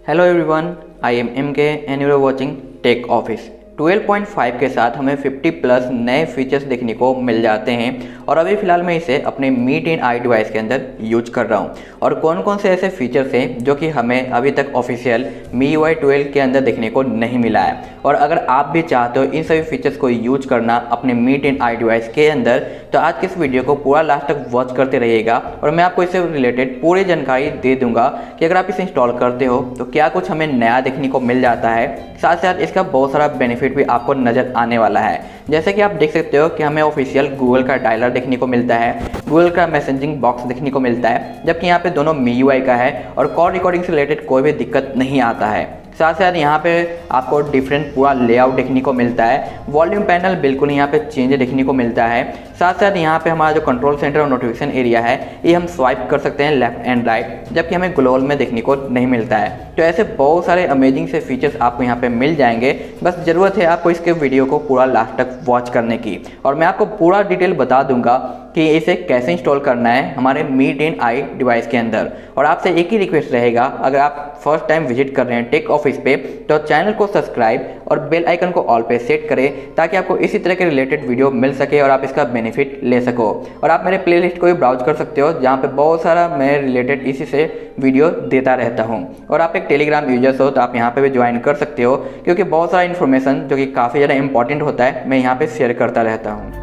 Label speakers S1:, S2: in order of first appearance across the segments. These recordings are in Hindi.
S1: Hello everyone, I am MK and you are watching TechOffice। 12.5 के साथ हमें 50 प्लस नए फीचर्स देखने को मिल जाते हैं और अभी फ़िलहाल मैं इसे अपने मी 10i डिवाइस के अंदर यूज कर रहा हूँ। और कौन कौन से ऐसे फीचर्स हैं जो कि हमें अभी तक ऑफिशियल MIUI 12 के अंदर देखने को नहीं मिला है। और अगर आप भी चाहते हो इन सभी फीचर्स को यूज करना अपने मी 10i डिवाइस के अंदर, तो आज के इस वीडियो को पूरा लास्ट तक वॉच करते रहिएगा और मैं आपको इससे रिलेटेड पूरी जानकारी दे दूंगा कि अगर आप इसे इंस्टॉल करते हो तो क्या कुछ हमें नया देखने को मिल जाता है। साथ साथ इसका बहुत सारा बेनिफिट भी आपको नज़र आने वाला है। जैसे कि आप देख सकते हो कि हमें ऑफिशियल गूगल का डायलर देखने को मिलता है, गूगल का मैसेजिंग बॉक्स देखने को मिलता है, जबकि यहाँ पे दोनों MIUI का है और कॉल रिकॉर्डिंग से रिलेटेड कोई भी दिक्कत नहीं आता है। साथ साथ यहाँ पे आपको डिफरेंट पूरा लेआउट देखने को मिलता है। वॉल्यूम पैनल बिल्कुल यहाँ पे चेंज देखने को मिलता है। साथ साथ यहाँ पे हमारा जो कंट्रोल सेंटर और नोटिफिकेशन एरिया है ये हम स्वाइप कर सकते हैं लेफ्ट एंड राइट, जबकि हमें ग्लोबल में देखने को नहीं मिलता है। तो ऐसे बहुत सारे अमेजिंग से फीचर्स आपको यहाँ पे मिल जाएंगे। बस ज़रूरत है आपको इसके वीडियो को पूरा लास्ट तक वॉच करने की और मैं आपको पूरा डिटेल बता दूंगा कि इसे कैसे इंस्टॉल करना है हमारे मी 10i डिवाइस के अंदर। और आपसे एक ही रिक्वेस्ट रहेगा, अगर आप फर्स्ट टाइम विजिट कर रहे हैं टेक ऑफिस पे तो चैनल को सब्सक्राइब और बेल आइकन को ऑल पे सेट करें ताकि आपको इसी तरह के रिलेटेड वीडियो मिल सके और आप इसका बेनिफिट ले सको। और आप मेरे प्लेलिस्ट को भी ब्राउज कर सकते हो जहाँ पे बहुत सारा मैं रिलेटेड इसी से वीडियो देता रहता हूँ। और आप एक टेलीग्राम यूजर्स हो तो आप यहाँ पे भी ज्वाइन कर सकते हो, क्योंकि बहुत सारा इन्फॉर्मेशन जो कि काफ़ी ज़्यादा इंपॉर्टेंट होता है मैं यहाँ पे शेयर करता रहता हूँ।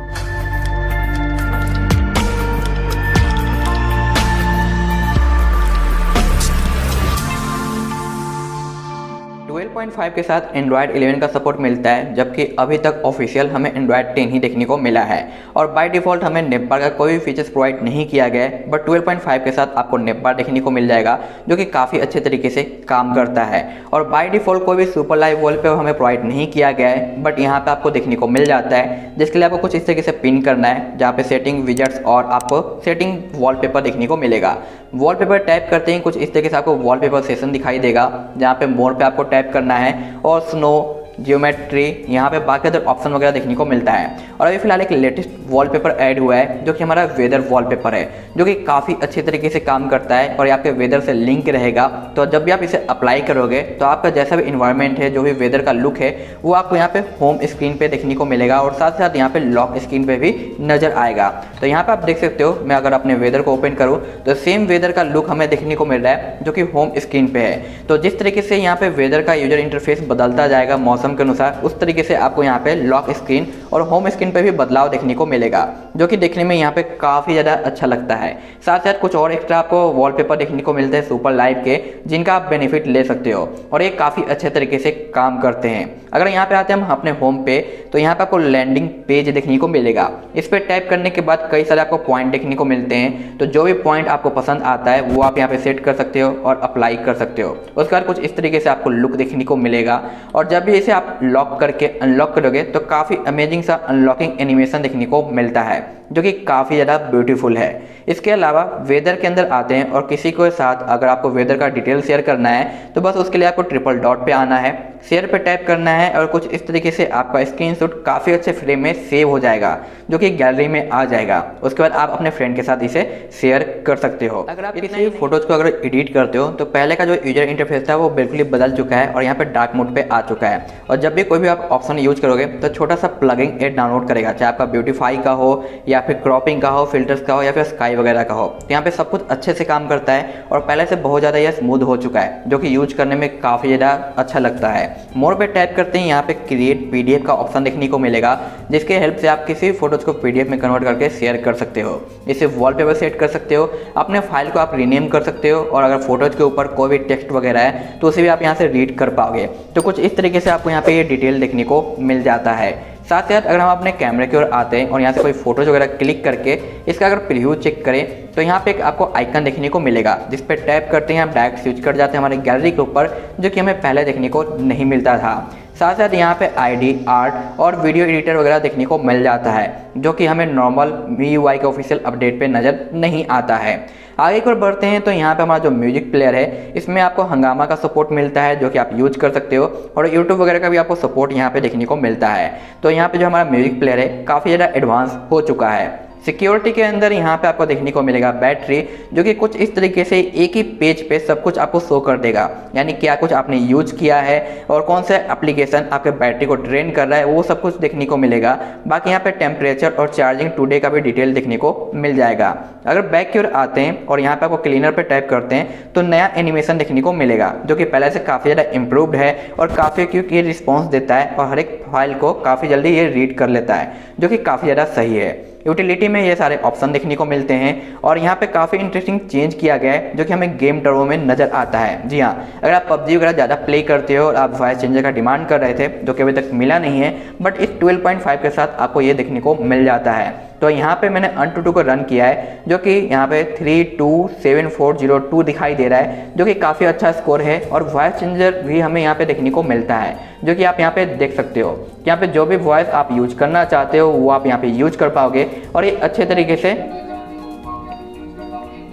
S1: 12.5 के साथ Android 11 का सपोर्ट मिलता है, जबकि अभी तक ऑफिशियल हमें Android 10 ही देखने को मिला है। और बाय डिफ़ॉल्ट हमें नेप बार का कोई भी फीचर्स प्रोवाइड नहीं किया गया है, बट 12.5 के साथ आपको नेप बार देखने को मिल जाएगा जो कि काफ़ी अच्छे तरीके से काम करता है। और बाय डिफ़ॉल्ट कोई भी सुपर लाइव वॉलपेपर हमें प्रोवाइड नहीं किया गया है, बट यहाँ पर आपको देखने को मिल जाता है, जिसके लिए आपको कुछ इस तरीके से पिन करना है जहाँ पे सेटिंग विजेट्स और आपको सेटिंग वॉलपेपर देखने को मिलेगा। वॉलपेपर टैप करते ही कुछ इस तरीके से आपको वॉलपेपर सेशन दिखाई देगा, जहाँ पे मोर पे आपको टैप करना है और स्नो, जियोमेट्री, यहाँ पे बाकी अदर ऑप्शन वगैरह देखने को मिलता है। और अभी फिलहाल एक लेटेस्ट वॉलपेपर ऐड हुआ है जो कि हमारा वेदर वॉलपेपर है, जो कि काफ़ी अच्छे तरीके से काम करता है और आपके वेदर से लिंक रहेगा। तो जब भी आप इसे अप्लाई करोगे तो आपका जैसा भी इन्वायरमेंट है, जो भी वेदर का लुक है, वो आपको यहाँ पे होम स्क्रीन पे देखने को मिलेगा और साथ साथ यहाँ पे लॉक स्क्रीन पे भी नज़र आएगा। तो यहाँ पे आप देख सकते हो, मैं अगर अपने वेदर को ओपन करूँ तो सेम वेदर का लुक हमें देखने को मिल रहा है जो कि होम स्क्रीन पे है। तो जिस तरीके से यहाँ पे वेदर का यूजर इंटरफेस बदलता जाएगा मौसम के अनुसार, उस तरीके से आपको यहाँ पे लॉक स्क्रीन और होम स्क्रीन पे भी बदलाव देखने को मिलेगा, जो कि देखने में यहाँ पे काफ़ी ज़्यादा अच्छा लगता है। साथ साथ कुछ और एक्स्ट्रा आपको वॉलपेपर देखने को मिलते हैं सुपर लाइव के, जिनका आप बेनिफिट ले सकते हो और ये काफ़ी अच्छे तरीके से काम करते हैं। अगर यहाँ पे आते हैं हम अपने होम पे, तो यहाँ पे आपको लैंडिंग पेज देखने को मिलेगा। इस पर टैप करने के बाद कई सारे आपको पॉइंट देखने को मिलते हैं, तो जो भी पॉइंट आपको पसंद आता है वो आप यहाँ पे सेट कर सकते हो और अप्लाई कर सकते हो। उसके बाद कुछ इस तरीके से आपको लुक देखने को मिलेगा और जब भी इसे आप लॉक करके अनलॉक करोगे तो काफ़ी अमेजिंग सा अनलॉकिंग एनिमेशन देखने को मिलता है, जो कि काफ़ी ज़्यादा ब्यूटीफुल है। इसके अलावा वेदर के अंदर आते हैं और किसी के साथ अगर आपको वेदर का डिटेल शेयर करना है तो बस उसके लिए आपको ट्रिपल डॉट पे आना है, शेयर पे टैप करना है और कुछ इस तरीके से आपका स्क्रीनशॉट काफ़ी अच्छे फ्रेम में सेव हो जाएगा, जो कि गैलरी में आ जाएगा। उसके बाद आप अपने फ्रेंड के साथ इसे शेयर कर सकते हो। अगर आप किसी फोटोज़ को अगर एडिट करते हो तो पहले का जो यूजर इंटरफेस था वो बिल्कुल ही बदल चुका है और यहाँ पर डार्क मोड पे आ चुका है। और जब भी कोई भी आप ऑप्शन यूज करोगे तो छोटा सा प्लगइन ऐड डाउनलोड करेगा, चाहे आपका ब्यूटीफाई का हो या फिर क्रॉपिंग का हो, फिल्टर्स का हो या फिर स्काई वगैरह का हो। तो यहाँ पे सब कुछ अच्छे से काम करता है और पहले से बहुत ज़्यादा यह स्मूथ हो चुका है, जो कि यूज करने में काफ़ी ज़्यादा अच्छा लगता है। मोर पे टैप करते ही यहाँ पे क्रिएट पीडीएफ का ऑप्शन देखने को मिलेगा, जिसके हेल्प से आप किसी फोटोज़ को पीडीएफ में कन्वर्ट करके शेयर कर सकते हो। इसे वॉलपेपर सेट कर सकते हो, अपने फाइल को आप रीनेम कर सकते हो और अगर फोटोज़ के ऊपर कोई भी टेक्स्ट वगैरह है तो उसे भी आप यहाँ से रीड कर पाओगे। तो कुछ इस तरीके से आपको यहाँ पे ये डिटेल देखने को मिल जाता है। साथ ही साथ अगर हम अपने कैमरे की ओर आते हैं और यहाँ से कोई फोटोज वगैरह क्लिक करके इसका अगर प्रीव्यू चेक करें तो यहाँ पे एक आपको आइकन देखने को मिलेगा, जिस पर टैप करते हैं आप डायरेक्ट स्विच कर जाते हैं हमारे गैलरी के ऊपर, जो कि हमें पहले देखने को नहीं मिलता था। साथ साथ यहाँ पे आईडी, आर्ट और वीडियो एडिटर वगैरह देखने को मिल जाता है, जो कि हमें नॉर्मल MIUI के ऑफिशियल अपडेट पे नज़र नहीं आता है। आगे की ओर बढ़ते हैं तो यहाँ पे हमारा जो म्यूजिक प्लेयर है इसमें आपको हंगामा का सपोर्ट मिलता है, जो कि आप यूज कर सकते हो और यूट्यूब वगैरह का भी आपको सपोर्ट यहाँ पे देखने को मिलता है। तो यहाँ पे जो हमारा म्यूजिक प्लेयर है काफ़ी ज़्यादा एडवांस हो चुका है। सिक्योरिटी के अंदर यहाँ पे आपको देखने को मिलेगा बैटरी, जो कि कुछ इस तरीके से एक ही पेज पे सब कुछ आपको शो कर देगा, यानी क्या कुछ आपने यूज किया है और कौन सा एप्लीकेशन आपके बैटरी को ड्रेन कर रहा है वो सब कुछ देखने को मिलेगा। बाकी यहाँ पे टेम्परेचर और चार्जिंग टुडे का भी डिटेल देखने को मिल जाएगा। अगर बैक की ओर आते हैं और यहाँ पे आपको क्लीनर पे टाइप करते हैं तो नया एनिमेशन देखने को मिलेगा, जो कि पहले से काफ़ी ज़्यादा इम्प्रूव्ड है और काफ़ी क्विक ये रिस्पॉन्स देता है और हर एक फाइल को काफ़ी जल्दी ये रीड कर लेता है, जो कि काफ़ी ज़्यादा सही है। यूटिलिटी में ये सारे ऑप्शन देखने को मिलते हैं और यहाँ पे काफ़ी इंटरेस्टिंग चेंज किया गया है, जो कि हमें गेम टर्बो में नज़र आता है। जी हाँ, अगर आप पबजी वगैरह ज़्यादा प्ले करते हो और आप वॉइस चेंजर का डिमांड कर रहे थे, जो कि अभी तक मिला नहीं है, बट इस 12.5 के साथ आपको ये देखने को मिल जाता है। तो यहाँ पे मैंने AnTuTu को रन किया है, जो कि यहाँ पे 327402 दिखाई दे रहा है, जो कि काफ़ी अच्छा स्कोर है और वॉइस चेंजर भी हमें यहाँ पे देखने को मिलता है, जो कि आप यहाँ पे देख सकते हो। यहाँ पे जो भी वॉइस आप यूज करना चाहते हो वो आप यहाँ पे यूज कर पाओगे और ये अच्छे तरीके से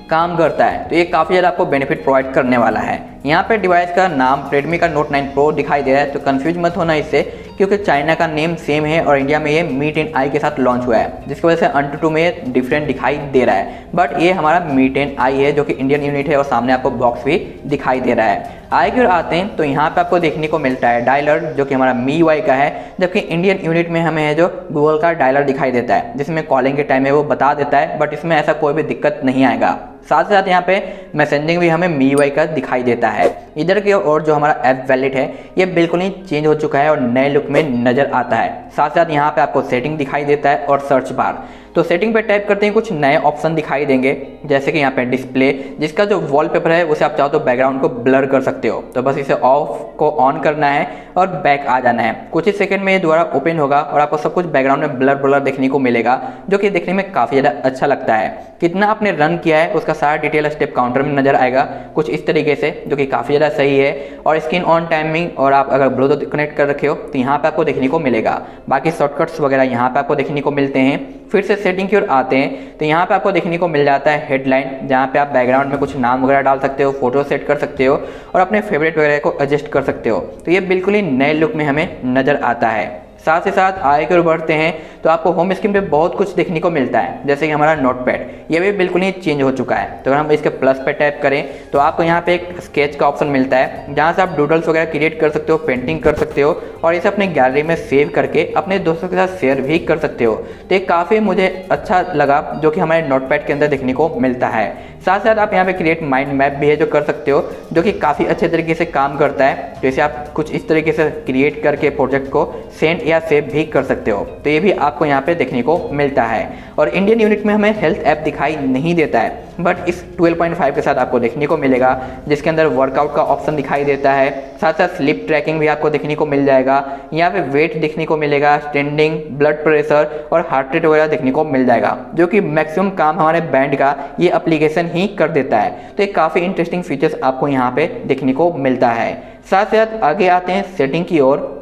S1: काम करता है। तो ये काफ़ी ज़्यादा आपको बेनिफिट प्रोवाइड करने वाला है। यहाँ पे डिवाइस का नाम Redmi का Note 9 Pro दिखाई दे रहा है, तो कंफ्यूज मत होना इससे, क्योंकि चाइना का नेम सेम है और इंडिया में ये Mi के साथ लॉन्च हुआ है, जिसकी वजह से AnTuTu में डिफरेंट दिखाई दे रहा है। बट ये हमारा Mi है, जो कि इंडियन यूनिट है और सामने आपको बॉक्स भी दिखाई दे रहा है। आई की ओर आते हैं तो यहाँ पे आपको देखने को मिलता है डायलर, जो कि हमारा MIUI का है, जबकि इंडियन यूनिट में हमें है जो गूगल का डायलर दिखाई देता है, जिसमें कॉलिंग के टाइम में वो बता देता है, बट इसमें ऐसा कोई भी दिक्कत नहीं आएगा। साथ ही साथ यहाँ पे मैसेजिंग भी हमें MIUI का दिखाई देता है। इधर की ओर जो हमारा ऐप वैलेट है ये बिल्कुल ही चेंज हो चुका है और नए लुक में नज़र आता है। साथ साथ यहाँ पे आपको सेटिंग दिखाई देता है और सर्च बार। तो सेटिंग पे टाइप करते हैं कुछ नए ऑप्शन दिखाई देंगे, जैसे कि यहाँ पे डिस्प्ले, जिसका जो वॉलपेपर है उसे आप चाहो तो बैकग्राउंड को ब्लर कर सकते हो। तो बस इसे ऑफ को ऑन करना है और बैक आ जाना है। कुछ ही सेकंड में ये दोबारा ओपन होगा और आपको सब कुछ बैकग्राउंड में ब्लर देखने को मिलेगा, जो कि देखने में काफ़ी ज़्यादा अच्छा लगता है। कितना आपने रन किया है उसका सारा डिटेल स्टेप काउंटर में नजर आएगा कुछ इस तरीके से, जो कि काफ़ी ज़्यादा सही है। और स्क्रीन ऑन टाइमिंग और आप अगर ब्लूटूथ कनेक्ट कर रखे हो तो यहाँ पे आपको देखने को मिलेगा। बाकी शॉर्टकट्स वगैरह यहाँ पे आपको देखने को मिलते हैं। फिर से सेटिंग की ओर आते हैं तो यहाँ पे आपको देखने को मिल जाता है हेडलाइन, जहाँ पे आप बैकग्राउंड में कुछ नाम वगैरह डाल सकते हो, फोटो सेट कर सकते हो और अपने फेवरेट वगैरह को एडजस्ट कर सकते हो। तो ये बिल्कुल ही नए लुक में हमें नज़र आता है। साथ ही साथ आगे की ओर बढ़ते हैं तो आपको होम स्क्रीन पे बहुत कुछ देखने को मिलता है, जैसे कि हमारा नोटपैड, ये भी बिल्कुल ही चेंज हो चुका है। तो अगर हम इसके प्लस पे टैप करें तो आपको यहाँ पे एक स्केच का ऑप्शन मिलता है, जहाँ से आप डूडल्स वगैरह क्रिएट कर सकते हो, पेंटिंग कर सकते हो और इसे अपने गैलरी में सेव करके अपने दोस्तों के साथ शेयर भी कर सकते हो। तो ये काफ़ी मुझे अच्छा लगा, जो कि हमारे नोटपैड के अंदर देखने को मिलता है। साथ साथ आप यहाँ पे क्रिएट माइंड मैप भी है जो कर सकते हो, जो कि काफ़ी अच्छे तरीके से काम करता है। जैसे आप कुछ इस तरीके से क्रिएट करके प्रोजेक्ट को सेंड या सेव भी कर सकते हो। तो ये भी आपको यहाँ पे देखने को मिलता है। और इंडियन यूनिट में हमें हेल्थ ऐप दिखाई नहीं देता है, बट इस 12.5 के साथ आपको देखने को मिलेगा, जिसके अंदर वर्कआउट का ऑप्शन दिखाई देता है। साथ साथ स्लिप ट्रैकिंग भी आपको देखने को मिल जाएगा। यहाँ पे वेट देखने को मिलेगा, स्टैंडिंग, ब्लड प्रेशर और हार्ट रेट वगैरह देखने को मिल जाएगा, जो कि मैक्सिमम काम हमारे बैंड का ये एप्लीकेशन ही कर देता है। तो ये काफ़ी इंटरेस्टिंग फीचर्स आपको यहाँ पे देखने को मिलता है। साथ साथ आगे आते हैं सेटिंग की ओर,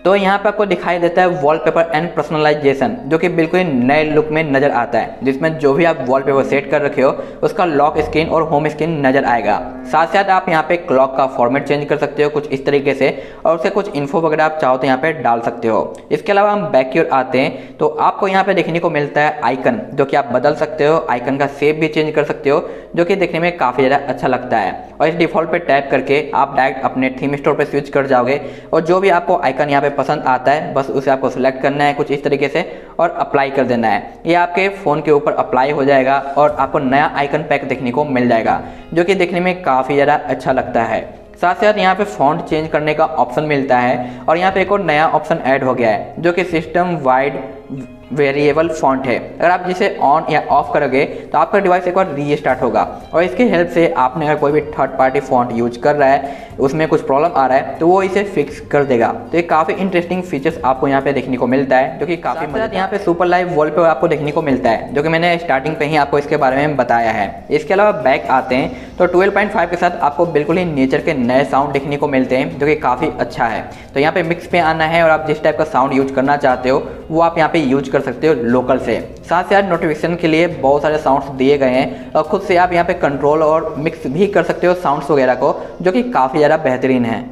S1: तो यहाँ पे आपको दिखाई देता है वॉलपेपर एंड पर्सनलाइजेशन, जो कि बिल्कुल नए लुक में नज़र आता है, जिसमें जो भी आप वॉलपेपर सेट कर रखे हो उसका लॉक स्क्रीन और होम स्क्रीन नज़र आएगा। साथ साथ आप यहाँ पे क्लॉक का फॉर्मेट चेंज कर सकते हो कुछ इस तरीके से, और उससे कुछ इन्फो वगैरह आप चाहो तो यहाँ पे डाल सकते हो। इसके अलावा हम बैक की ओर आते हैं तो आपको यहाँ पे देखने को मिलता है आइकन, जो कि आप बदल सकते हो, आइकन का शेप भी चेंज कर सकते हो, जो कि देखने में काफ़ी ज़्यादा अच्छा लगता है। और इस डिफ़ॉल्ट पे टैप करके आप डायरेक्ट अपने थीम स्टोर पे स्विच कर जाओगे और जो भी आपको आइकन यहाँ पे पसंद आता है बस उसे आपको सिलेक्ट करना है कुछ इस तरीके से और अप्लाई कर देना है। ये आपके फ़ोन के ऊपर अप्लाई हो जाएगा और आपको नया आइकन पैक देखने को मिल जाएगा, जो कि देखने में काफ़ी ज़्यादा अच्छा लगता है। साथ साथ यहाँ पे फॉन्ट चेंज करने का ऑप्शन मिलता है और यहाँ पे एक और नया ऑप्शन ऐड हो गया है, जो कि सिस्टम वाइड वेरिएबल फॉन्ट है। अगर आप जिसे ऑन या ऑफ करोगे तो आपका डिवाइस एक बार रीस्टार्ट होगा और इसके हेल्प से आपने अगर कोई भी थर्ड पार्टी फॉन्ट यूज कर रहा है, उसमें कुछ प्रॉब्लम आ रहा है, तो वो इसे फिक्स कर देगा। तो ये काफ़ी इंटरेस्टिंग फीचर्स आपको यहाँ पे देखने को मिलता है, जो कि काफ़ी मदद। यहाँ पे सुपर लाइव वॉलपेपर आपको देखने को मिलता है, जो कि मैंने स्टार्टिंग पे ही आपको इसके बारे में बताया है। इसके अलावा बैक आते हैं तो 12.5 के साथ आपको बिल्कुल ही नेचर के नए साउंड देखने को मिलते हैं, जो कि काफ़ी अच्छा है। तो यहाँ पे मिक्स पे आना है और आप जिस टाइप का साउंड यूज करना चाहते हो वो आप यहाँ पे यूज कर सकते हो लोकल से। साथ साथ नोटिफिकेशन के लिए बहुत सारे साउंड्स दिए गए हैं और खुद से आप यहाँ पे कंट्रोल और मिक्स भी कर सकते हो साउंड्स वगैरह को, जो कि काफ़ी ज़्यादा बेहतरीन है।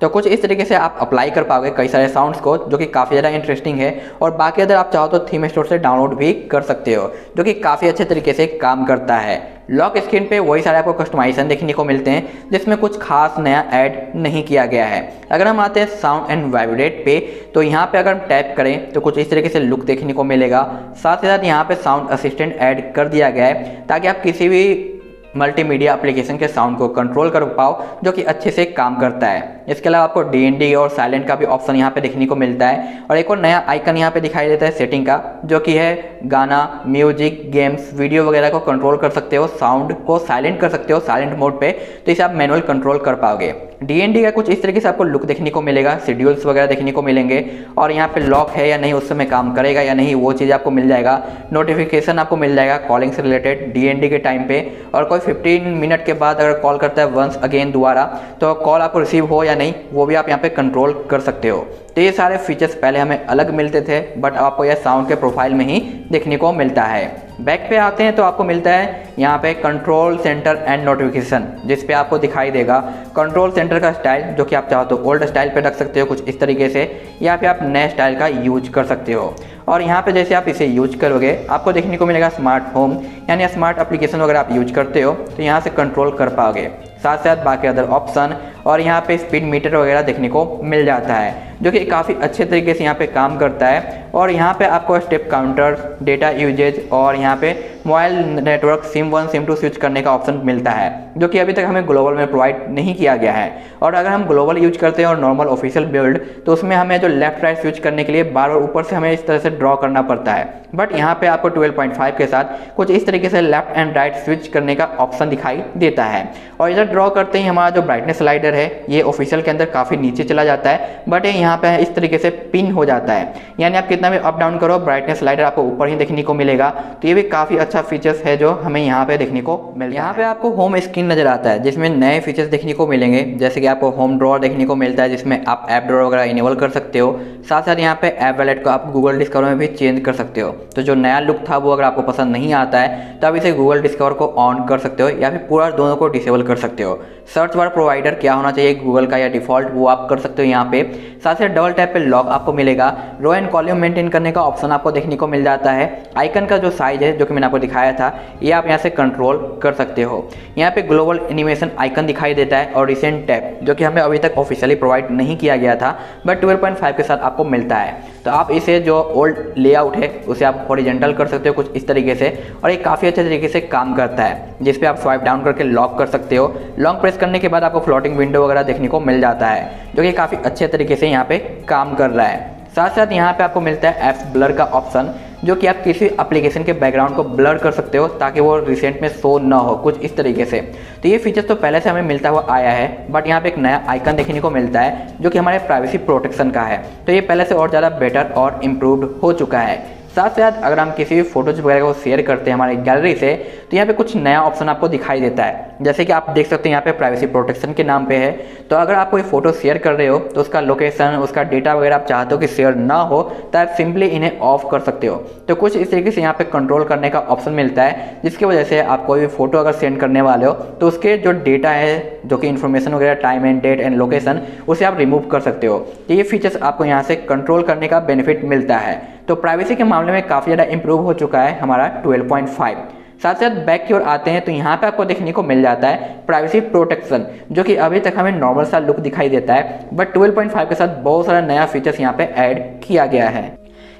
S1: तो कुछ इस तरीके से आप अप्लाई कर पाओगे कई सारे साउंड्स को, जो कि काफ़ी ज़्यादा इंटरेस्टिंग है। और बाकी अगर आप चाहो तो थीम स्टोर से डाउनलोड भी कर सकते हो, जो कि काफ़ी अच्छे तरीके से काम करता है। लॉक स्क्रीन पे वही सारे आपको कस्टमाइजेशन देखने को मिलते हैं, जिसमें कुछ खास नया ऐड नहीं किया गया है। अगर हम आते हैं साउंड एंड वाइब्रेट पे, तो यहाँ पे अगर हम टैप करें तो कुछ इस तरीके से लुक देखने को मिलेगा। साथ ही साथ यहाँ पे साउंड असिस्टेंट ऐड कर दिया गया है, ताकि आप किसी भी मल्टीमीडिया एप्लीकेशन के साउंड को कंट्रोल कर पाओ, जो कि अच्छे से काम करता है। इसके अलावा आपको DND और साइलेंट का भी ऑप्शन यहाँ पे देखने को मिलता है। और एक और नया आइकन यहाँ पे दिखाई देता है सेटिंग का, जो कि है गाना, म्यूजिक, गेम्स, वीडियो वगैरह को कंट्रोल कर सकते हो, साउंड को साइलेंट कर सकते हो साइलेंट मोड पे, तो इसे आप मैनुअल कंट्रोल कर पाओगे। DND का कुछ इस तरीके से आपको लुक देखने को मिलेगा, शेड्यूल्स वगैरह देखने को मिलेंगे, और यहाँ पे लॉक है या नहीं, उस समय काम करेगा या नहीं, वो चीज़ आपको मिल जाएगा। नोटिफिकेशन आपको मिल जाएगा कॉलिंग से रिलेटेड DND के टाइम पे, और कोई 15 मिनट के बाद अगर कॉल करता है वंस अगेन दोबारा, तो कॉल आपको रिसीव हो या नहीं, वो भी आप यहाँ पे कंट्रोल कर सकते हो। तो ये सारे फीचर्स पहले हमें अलग मिलते थे, बट आपको यह साउंड के प्रोफाइल में ही देखने को मिलता है। बैक पे आते हैं तो आपको मिलता है यहाँ पे कंट्रोल सेंटर एंड नोटिफिकेशन, जिस पे आपको दिखाई देगा कंट्रोल सेंटर का स्टाइल, जो कि आप चाहो तो ओल्ड स्टाइल पे रख सकते हो कुछ इस तरीके से, या फिर आप नए स्टाइल का यूज कर सकते हो। और यहाँ पे जैसे आप इसे यूज करोगे आपको देखने को मिलेगा स्मार्ट होम, यानी स्मार्ट एप्लीकेशन वगैरह आप यूज करते हो तो यहाँ से कंट्रोल कर पाओगे। साथ साथ बाकी अदर ऑप्शन और यहाँ पे स्पीड मीटर वगैरह देखने को मिल जाता है, जो कि काफ़ी अच्छे तरीके से यहाँ पे काम करता है। और यहाँ पे आपको स्टेप काउंटर, डेटा यूजेज और यहाँ पे mobile network SIM 1 SIM 2 switch करने का ऑप्शन मिलता है, जो कि अभी तक हमें ग्लोबल में प्रोवाइड नहीं किया गया है। और अगर हम ग्लोबल यूज करते हैं और नॉर्मल ऑफिशियल बिल्ड, तो उसमें हमें जो लेफ्ट राइट स्विच करने के लिए बार बार ऊपर से हमें इस तरह से ड्रॉ करना पड़ता है। बट यहाँ पे आपको 12.5 के साथ कुछ इस तरीके से लेफ्ट एंड राइट स्विच करने का ऑप्शन दिखाई देता है। और इधर ड्रॉ करते ही हमारा जो ब्राइटनेस स्लाइडर है ये ऑफिशियल के अंदर काफ़ी नीचे चला जाता है, बट ये यहाँ पे इस तरीके से पिन हो जाता है, यानी आप कितना भी अप डाउन करो ब्राइटनेस स्लाइडर आपको ऊपर ही देखने को मिलेगा। तो ये भी काफ़ी अच्छा फीचर्स है जो हमें यहाँ पे देखने को मिल। यहाँ पे आपको होम स्क्रीन नजर आता है, जिसमें नए फीचर्स देखने को मिलेंगे, जैसे कि आपको होम ड्रॉअर देखने को मिलता है, जिसमें आप ऐप ड्रॉअर वगैरह इनेबल कर सकते हो। साथ साथ यहाँ पे ऐप वॉलेट को आप गूगल डिस्कवर में भी चेंज कर सकते हो। तो जो नया लुक था वो अगर आपको पसंद नहीं आता है तो आप इसे गूगल डिस्कवर को ऑन कर सकते हो, या फिर पूरा दोनों को डिसेबल कर सकते हो। सर्च बार प्रोवाइडर क्या होना चाहिए गूगल का या डिफॉल्ट, वो आप कर सकते हो यहाँ पे। साथ साथ डबल टैप पे लॉक आपको मिलेगा। रो एंड कॉलम मेंटेन करने का ऑप्शन आपको देखने को मिल जाता है। आइकन का जो साइज है, जो कि मैंने आपको दिखाया था, ये आप यहाँ से कंट्रोल कर सकते हो। यहाँ पे ग्लोबल एनिमेशन आइकन दिखाई देता है, और रिसेंट टैप, जो कि हमें अभी तक ऑफिशियली प्रोवाइड नहीं किया गया था, बट 12.5 के साथ आपको मिलता है। तो आप इसे जो ओल्ड लेआउट है उसे आप हॉरिजॉन्टल कर सकते हो कुछ इस तरीके से, और ये काफ़ी अच्छे तरीके से काम करता है, जिस पे आप स्वाइप डाउन करके लॉक कर सकते हो। लॉन्ग प्रेस करने के बाद आपको फ्लोटिंग विंडो वगैरह देखने को मिल जाता है, जो कि काफ़ी अच्छे तरीके से यहाँ पे काम कर रहा है। साथ साथ यहाँ पे आपको मिलता है एप्स ब्लर का ऑप्शन, जो कि आप किसी एप्लीकेशन के बैकग्राउंड को ब्लर कर सकते हो ताकि वो रिसेंट में शो ना हो कुछ इस तरीके से। तो ये फीचर्स तो पहले से हमें मिलता हुआ आया है, बट यहाँ पे एक नया आइकन देखने को मिलता है, जो कि हमारे प्राइवेसी प्रोटेक्शन का है। तो ये पहले से और ज़्यादा बेटर और इम्प्रूव्ड हो चुका है। साथ साथ अगर हम किसी भी फोटोज वगैरह को शेयर करते हैं हमारी गैलरी से, तो यहाँ पे कुछ नया ऑप्शन आपको दिखाई देता है। जैसे कि आप देख सकते हैं यहाँ पे प्राइवेसी प्रोटेक्शन के नाम पे है। तो अगर आप कोई फोटो शेयर कर रहे हो तो उसका लोकेशन, उसका डेटा वगैरह आप चाहते हो कि शेयर ना हो, तो आप सिंपली इन्हें ऑफ कर सकते हो। तो कुछ इस तरीके से यहाँ पे कंट्रोल करने का ऑप्शन मिलता है, जिसकी वजह से आप कोई भी फोटो अगर सेंड करने वाले हो तो उसके जो डेटा है, जो कि इन्फॉर्मेशन वगैरह, time and date and location, उसे आप रिमूव कर सकते हो। तो ये फीचर्स आपको यहाँ से कंट्रोल करने का बेनिफिट मिलता है। तो प्राइवेसी के मामले में काफ़ी ज़्यादा इंप्रूव हो चुका है हमारा 12.5। साथ साथ बैक की ओर आते हैं तो यहाँ पे आपको देखने को मिल जाता है प्राइवेसी प्रोटेक्शन, जो कि अभी तक हमें नॉर्मल सा लुक दिखाई देता है, बट 12.5 के साथ बहुत सारा नया फीचर्स यहाँ पे ऐड किया गया है।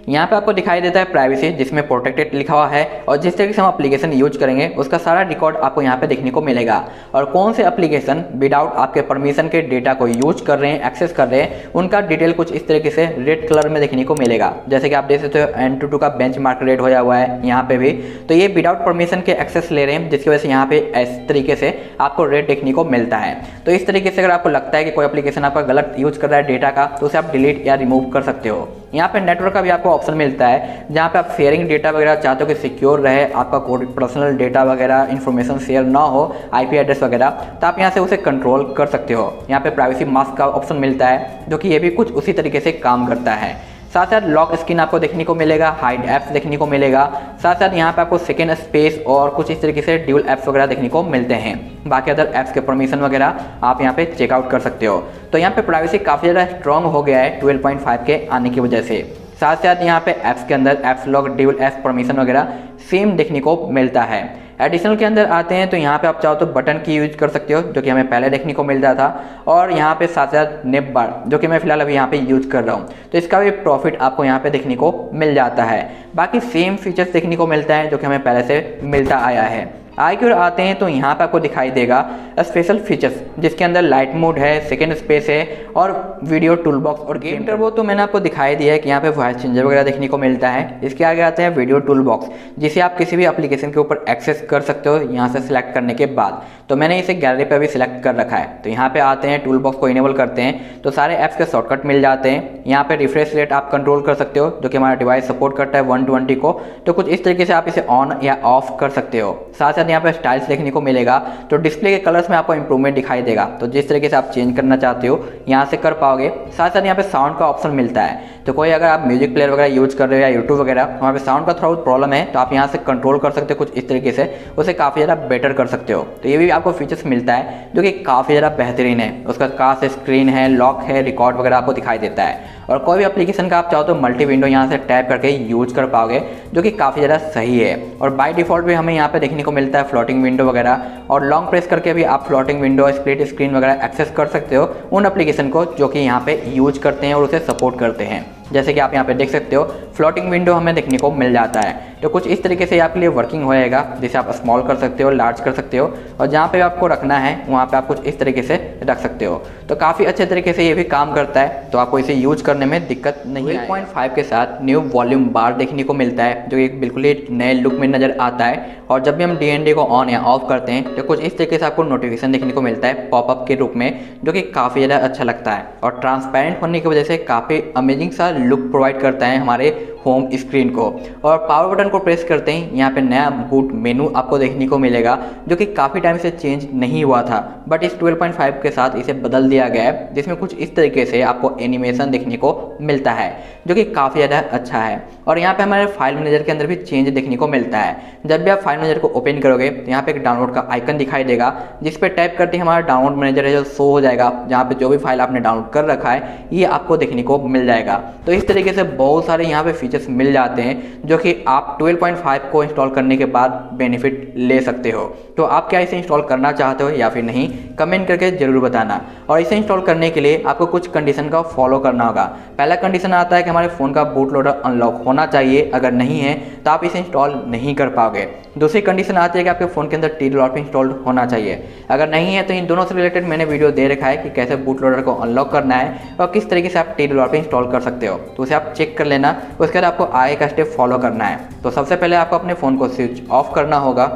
S1: यहाँ पे आपको दिखाई देता है प्राइवेसी, जिसमें प्रोटेक्टेड लिखा हुआ है, और जिस तरीके से हम एप्लीकेशन यूज करेंगे उसका सारा रिकॉर्ड आपको यहाँ पे देखने को मिलेगा। और कौन से एप्लीकेशन विदाउट आपके परमिशन के डेटा को यूज कर रहे हैं, एक्सेस कर रहे हैं, उनका डिटेल कुछ इस तरीके से रेड कलर में देखने को मिलेगा। जैसे कि आप देख सकते हो N22 का बेंचमार्क रेट होया हुआ है यहाँ पे भी। तो ये विदाउट परमिशन के एक्सेस ले रहे हैं, जिसकी वजह से यहाँ पे इस तरीके से आपको रेट देखने को मिलता है। तो इस तरीके से अगर आपको लगता है कि कोई एप्लीकेशन आपका गलत यूज कर रहा है डेटा का, तो उसे आप डिलीट या रिमूव कर सकते हो। यहाँ पे नेटवर्क का भी आपको ऑप्शन मिलता है, जहाँ पे आप शेयरिंग डेटा वगैरह चाहते हो कि सिक्योर रहे, आपका कोई पर्सनल डेटा वगैरह इन्फॉर्मेशन शेयर ना हो, IP एड्रेस वगैरह, तो आप यहाँ से उसे कंट्रोल कर सकते हो। यहाँ पे प्राइवेसी मास्क का ऑप्शन मिलता है, जो कि ये भी कुछ उसी तरीके से काम करता है। साथ साथ लॉक स्क्रीन आपको देखने को मिलेगा, हाइड ऐप्स देखने को मिलेगा, साथ साथ यहाँ पे आपको सेकेंड स्पेस और कुछ इस तरीके से ड्यूल ऐप्स वगैरह देखने को मिलते हैं। बाकी अदर ऐप्स के परमिशन वगैरह आप यहाँ पे चेकआउट कर सकते हो। तो यहाँ पे प्राइवेसी काफ़ी ज़्यादा स्ट्रॉन्ग हो गया है 12.5 के आने की वजह से। साथ साथ यहाँ पे ऐप्स के अंदर apps lock, dual apps permission वगैरह सेम देखने को मिलता है। एडिशनल के अंदर आते हैं तो यहाँ पे आप चाहो तो बटन की यूज कर सकते हो, जो कि हमें पहले देखने को मिलता था, और यहाँ पे साथ साथ नेप बार, जो कि मैं फिलहाल अभी यहाँ पे यूज कर रहा हूँ, तो इसका भी प्रॉफिट आपको यहाँ पे देखने को मिल जाता है। बाकी सेम फीचर्स देखने को मिलता है जो कि हमें पहले से मिलता आया है। आगे की ओर आते हैं तो यहाँ पे आपको दिखाई देगा स्पेशल फीचर्स, जिसके अंदर लाइट मोड है, सेकेंड स्पेस है और वीडियो टूल बॉक्स और गेम टर्बो तो मैंने आपको दिखाई दिया है कि यहाँ पे वॉइस चेंजर वगैरह देखने को मिलता है। इसके आगे आते हैं वीडियो टूल बॉक्स, जिसे आप किसी भी एप्लीकेशन के ऊपर एक्सेस कर सकते हो यहाँ से सिलेक्ट करने के बाद। तो मैंने इसे गैलरी पर भी सिलेक्ट कर रखा है। तो यहाँ पे आते हैं, टूल बॉक्स को इनेबल करते हैं तो सारे ऐप्स के शॉर्टकट मिल जाते हैं। यहाँ पे रिफ्रेश रेट आप कंट्रोल कर सकते हो, जो कि हमारा डिवाइस सपोर्ट करता है 120 को, तो कुछ इस तरीके से आप इसे ऑन या ऑफ कर सकते हो। साथ साथ यहाँ पे स्टाइल्स देखने को मिलेगा, तो डिस्प्ले के कलर्स में आपको इंप्रूवमेंट दिखाई देगा, तो जिस तरीके से आप चेंज करना चाहते हो यहाँ से कर पाओगे। साथ साथ यहाँ पे साउंड का ऑप्शन मिलता है, तो कोई अगर आप म्यूजिक प्लेयर वगैरह यूज कर रहे हो या यूट्यूब वगैरह, वहाँ पे साउंड का थोड़ा बहुत प्रॉब्लम है, तो आप यहाँ से कंट्रोल कर सकते हो कुछ इस तरीके से, उसे काफ़ी ज़्यादा बेटर कर सकते हो। तो ये भी आपको फीचर्स मिलता है जो कि काफ़ी ज़्यादा बेहतरीन है। उसका कास्ट स्क्रीन है, लॉक है, रिकॉर्ड वगैरह आपको दिखाई देता है, और कोई भी एप्लीकेशन का आप चाहो तो मल्टी विंडो यहाँ से टैप करके यूज कर पाओगे, जो कि काफ़ी ज़्यादा सही है। और बाय डिफ़ॉल्ट भी हमें यहाँ पे देखने को मिलता है फ्लोटिंग विंडो वगैरह, और लॉन्ग प्रेस करके भी आप फ्लोटिंग विंडो, स्प्लिट स्क्रीन वगैरह एक्सेस कर सकते हो उन एप्लीकेशन को जो कि यहाँ पे यूज करते हैं और उसे सपोर्ट करते हैं। जैसे कि आप यहाँ पे देख सकते हो फ्लोटिंग विंडो हमें देखने को मिल जाता है, तो कुछ इस तरीके से आपके लिए वर्किंग होएगा, जिसे आप स्मॉल कर सकते हो, लार्ज कर सकते हो, और जहाँ पे आपको रखना है वहाँ पे आप कुछ इस तरीके से रख सकते हो। तो काफ़ी अच्छे तरीके से ये भी काम करता है, तो आपको इसे यूज करने में दिक्कत नहीं है। 12.5 के साथ न्यू वॉल्यूम बार देखने को मिलता है, जो एक बिल्कुल ही नए लुक में नज़र आता है, और जब भी हम DND को ऑन या ऑफ करते हैं तो कुछ इस तरीके से आपको नोटिफिकेशन देखने को मिलता है पॉपअप के रूप में, जो कि काफ़ी ज़्यादा अच्छा लगता है, और ट्रांसपेरेंट होने की वजह से काफ़ी अमेजिंग सा लुक प्रोवाइड करता है हमारे होम स्क्रीन को। और पावर बटन को प्रेस करते ही यहाँ पे नया बूट मेनू आपको देखने को मिलेगा, जो कि काफ़ी टाइम से चेंज नहीं हुआ था, बट इस 12.5 के साथ इसे बदल दिया गया है, जिसमें कुछ इस तरीके से आपको एनिमेशन देखने को मिलता है, जो कि काफ़ी ज़्यादा अच्छा है। और यहाँ पे हमारे फाइल मैनेजर के अंदर भी चेंज देखने को मिलता है। जब भी आप फाइल मैनेजर को ओपन करोगे तो यहाँ पे एक डाउनलोड का आइकन दिखाई देगा, जिस पे टैप करते ही हमारा डाउनलोड मैनेजर है जो शो हो जाएगा, जहाँ पे जो भी फाइल आपने डाउनलोड कर रखा है ये आपको देखने को मिल जाएगा। तो इस तरीके से बहुत सारे यहाँ पे फीचर्स मिल जाते हैं, जो कि आप 12.5 को इंस्टॉल करने के बाद बेनिफिट ले सकते हो। तो आप क्या इसे इंस्टॉल करना चाहते हो या फिर नहीं, कमेंट करके जरूर बताना। और इसे इंस्टॉल करने के लिए आपको कुछ कंडीशन का फॉलो करना होगा। पहला कंडीशन आता है कि हमारे फ़ोन का बूट लोडर अनलॉक होना चाहिए, अगर नहीं है तो आप इसे इंस्टॉल नहीं कर पाओगे। दूसरी कंडीशन आती है कि आपके फ़ोन के अंदर TLOP इंस्टॉल्ड होना चाहिए, अगर नहीं है तो इन दोनों से रिलेटेड मैंने वीडियो दे रखा है कि कैसे बूट लोडर को अनलॉक करना है और किस तरीके से आप TLOP इंस्टॉल कर सकते हो, तो उसे आप चेक कर लेना। उसके बाद आपको आगे का स्टेप फॉलो करना है। तो सबसे पहले आपको अपने फ़ोन को स्विच ऑफ करना होगा।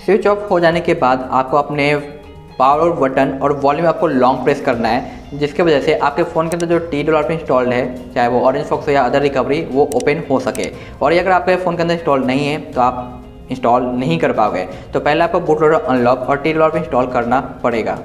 S1: स्विच ऑफ हो जाने के बाद आपको अपने पावर बटन और वॉल्यूम आपको लॉन्ग प्रेस करना है, जिसके वजह से आपके फ़ोन के अंदर जो TLOP इंस्टॉल्ड है, चाहे वो ऑरेंज फॉक्स हो या अदर रिकवरी, वो ओपन हो सके। और ये अगर आपके फ़ोन के अंदर इंस्टॉल नहीं है तो आप इंस्टॉल नहीं कर पाओगे। तो पहले आपको बूट लोडर अनलॉक और TLOP इंस्टॉल करना पड़ेगा।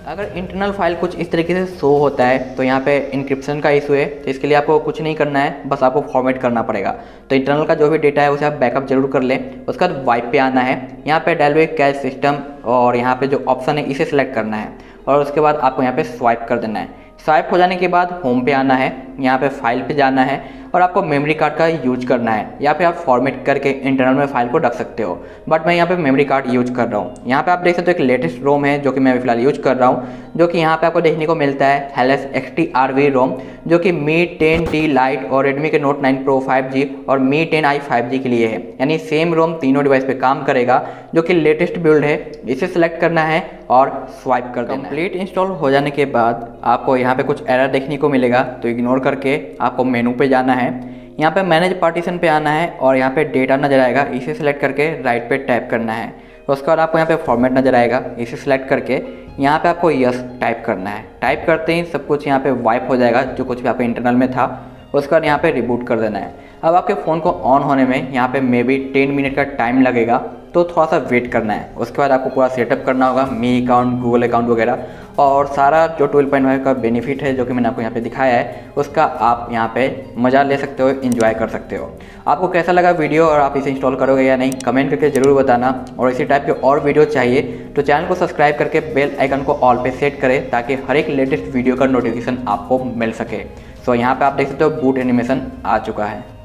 S1: अगर इंटरनल फाइल कुछ इस तरीके से शो होता है तो यहाँ पे इंक्रिप्शन का इशू है, तो इसके लिए आपको कुछ नहीं करना है, बस आपको फॉर्मेट करना पड़ेगा। तो इंटरनल का जो भी डेटा है उसे आप बैकअप जरूर कर लें। उसके बाद वाइप पे आना है, यहाँ पे डायल बैक कैश सिस्टम और यहाँ पे जो ऑप्शन है इसे सिलेक्ट करना है, और उसके बाद आपको यहाँ पे स्वाइप कर देना है। स्वाइप हो जाने के बाद होम पे आना है, यहाँ पे फाइल पे जाना है और आपको मेमोरी कार्ड का यूज करना है, या फिर आप फॉर्मेट करके इंटरनल में फाइल को रख सकते हो, बट मैं यहाँ पे मेमोरी कार्ड यूज कर रहा हूँ। यहाँ पे आप देख सकते हो एक लेटेस्ट रोम है जो कि मैं फिलहाल यूज कर रहा हूँ, जो कि यहाँ पे आपको देखने को मिलता है Hellas XTRV रोम, जो कि Mi 10T Lite और Redmi के Note 9 Pro 5G और Mi 10i 5G के लिए है, यानी सेम रोम तीनों डिवाइस पे काम करेगा, जो कि लेटेस्ट बिल्ड है। इसे सिलेक्ट करना है और स्वाइप कर देना। कंप्लीट इंस्टॉल हो जाने के बाद आपको यहाँ पे कुछ एरर देखने को मिलेगा, तो इग्नोर करके आपको मेनू पे जाना है। यहाँ पे मैनेज पार्टीशन पे आना है और यहाँ पे डेटा नजर आएगा, इसे सिलेक्ट करके राइट पे टैप करना है। उसके बाद आपको यहाँ पे फॉर्मेट नजर आएगा, इसे सिलेक्ट करके यहाँ पे आपको यस टाइप करना है। टाइप करते ही सब कुछ यहाँ पे वाइप हो जाएगा, जो कुछ भी यहाँ पे इंटरनल में था। उसके बाद यहाँ पे रिबूट कर देना है। अब आपके फ़ोन को ऑन होने में यहाँ पे मे बी 10 मिनट का टाइम लगेगा, तो थोड़ा सा वेट करना है। उसके बाद आपको पूरा सेटअप करना होगा, मी अकाउंट, गूगल अकाउंट वगैरह, और सारा जो 12.5 का बेनिफिट है जो कि मैंने आपको यहाँ पे दिखाया है उसका आप यहाँ पे मज़ा ले सकते हो, एंजॉय कर सकते हो। आपको कैसा लगा वीडियो और आप इसे इंस्टॉल करोगे या नहीं कमेंट करके ज़रूर बताना। और इसी टाइप के और वीडियो चाहिए तो चैनल को सब्सक्राइब करके बेल आइकन को ऑल पे सेट करें ताकि हर एक लेटेस्ट वीडियो का नोटिफिकेशन आपको मिल सके। सो यहाँ पे आप देख सकते हो बूट एनिमेशन आ चुका है।